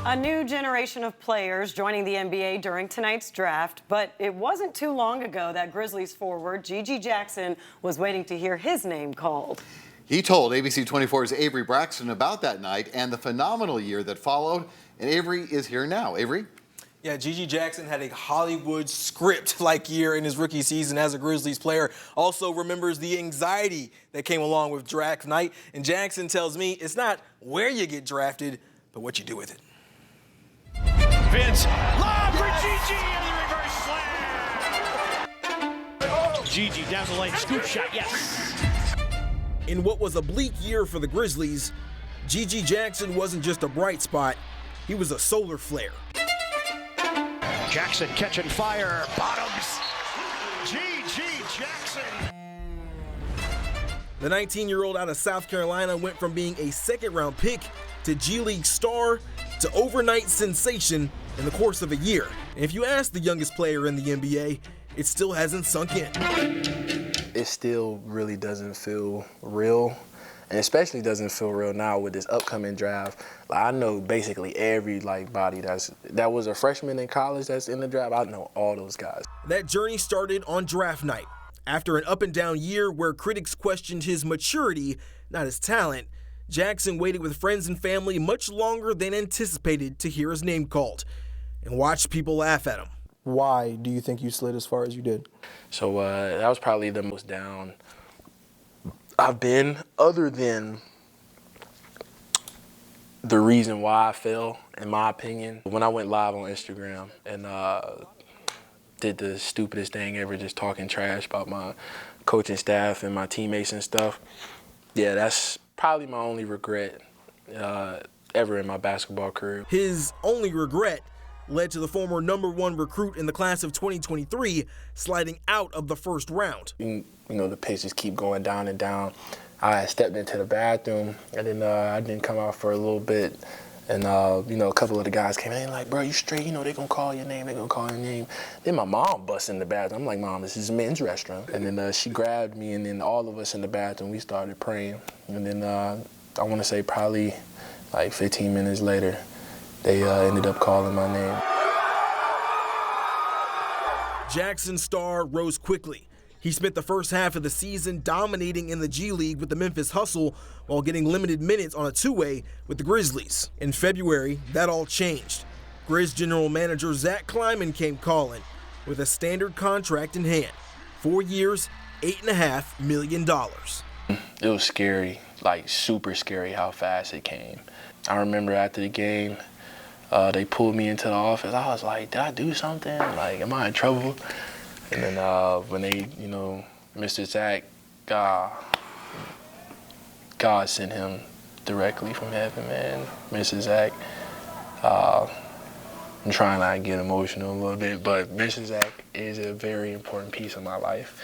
A new generation of players joining the NBA during tonight's draft, but it wasn't too long ago that Grizzlies forward GG Jackson was waiting to hear his name called. He told ABC 24's Avery Braxton about that night and the phenomenal year that followed, and Avery is here now. Avery? Yeah, GG Jackson had a Hollywood script-like year in his rookie season as a Grizzlies player. Also remembers the anxiety that came along with draft night. And Jackson tells me it's not where you get drafted, but what you do with it. Vince, lob for GG and the reverse slam. GG down the lane, scoop shot, yes. In what was a bleak year for the Grizzlies, GG Jackson wasn't just a bright spot, he was a solar flare. Jackson catching fire, bottoms. GG Jackson. The 19-year-old out of South Carolina went from being a second-round pick to G League star to overnight sensation in the course of a year. And if you ask the youngest player in the NBA, it still hasn't sunk in. It still really doesn't feel real, and especially doesn't feel real now with this upcoming draft. Like, I know basically every body that was a freshman in college that's in the draft. I know all those guys. That journey started on draft night. After an up-and-down year where critics questioned his maturity, not his talent, Jackson waited with friends and family much longer than anticipated to hear his name called and watched people laugh at him. Why do you think you slid as far as you did? So that was probably the most down I've been, other than the reason why I fell, in my opinion. When I went live on Instagram and did the stupidest thing ever, just talking trash about my coaching staff and my teammates and stuff. Yeah, that's probably my only regret ever in my basketball career. His only regret led to the former #1 recruit in the class of 2023 sliding out of the first round. You know, the pace just keep going down and down. I stepped into the bathroom, and then I didn't come out for a little bit. And, you know, a couple of the guys came in like, bro, you straight? You know, they're going to call your name. They're going to call your name. Then my mom busts in the bathroom. I'm like, Mom, this is a men's restroom. And then she grabbed me, and then all of us in the bathroom, we started praying. And then I want to say probably like 15 minutes later, they ended up calling my name. Jackson's star rose quickly. He spent the first half of the season dominating in the G League with the Memphis Hustle while getting limited minutes on a two-way with the Grizzlies. In February, that all changed. Grizz general manager Zach Kleiman came calling with a standard contract in hand. 4 years, $8.5 million. It was scary, like super scary how fast it came. I remember after the game, they pulled me into the office. I was like, did I do something? Like, am I in trouble? And then when they, you know, Mr. Zach, God sent him directly from heaven, man. Mr. Zach, I'm trying not to get emotional a little bit, but Mr. Zach is a very important piece of my life.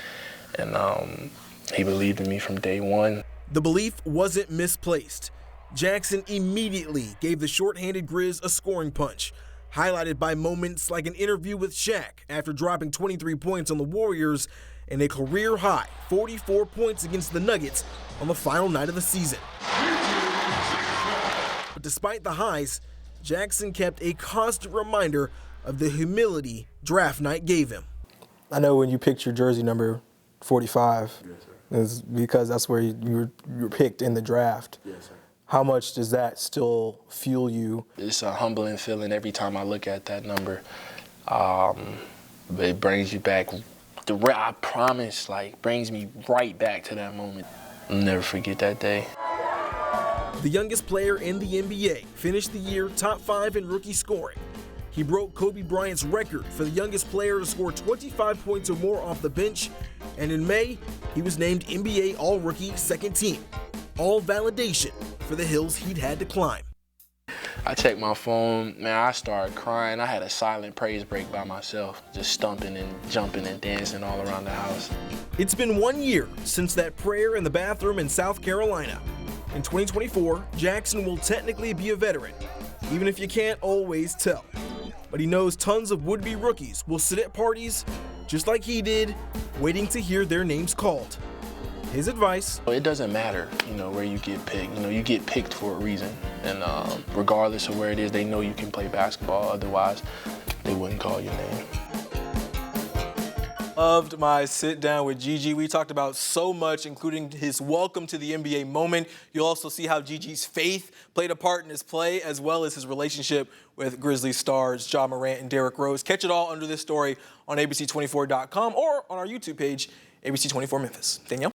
And he believed in me from day one. The belief wasn't misplaced. Jackson immediately gave the short-handed Grizz a scoring punch, highlighted by moments like an interview with Shaq after dropping 23 points on the Warriors and a career-high 44 points against the Nuggets on the final night of the season. But despite the highs, Jackson kept a constant reminder of the humility draft night gave him. I know when you picked your jersey number 45, yes, sir. It was because that's where you were picked in the draft. Yes, sir. How much does that still fuel you? It's a humbling feeling every time I look at that number. It brings you back, I promise, brings me right back to that moment. I'll never forget that day. The youngest player in the NBA finished the year top 5 in rookie scoring. He broke Kobe Bryant's record for the youngest player to score 25 points or more off the bench, and in May, he was named NBA All-Rookie Second Team. All validation for the hills he'd had to climb. I checked my phone, man, I started crying. I had a silent praise break by myself, just stumping and jumping and dancing all around the house. It's been 1 year since that prayer in the bathroom in South Carolina. In 2024, Jackson will technically be a veteran, even if you can't always tell. But he knows tons of would-be rookies will sit at parties just like he did, waiting to hear their names called. his advice: It doesn't matter, where you get picked. You get picked for a reason. And regardless of where it is, they know you can play basketball. Otherwise, they wouldn't call your name. Loved my sit down with Gigi. We talked about so much, including his welcome to the NBA moment. You'll also see how Gigi's faith played a part in his play, as well as his relationship with Grizzlies stars Ja Morant and Derrick Rose. Catch it all under this story on ABC24.com or on our YouTube page, ABC24 Memphis. Danielle?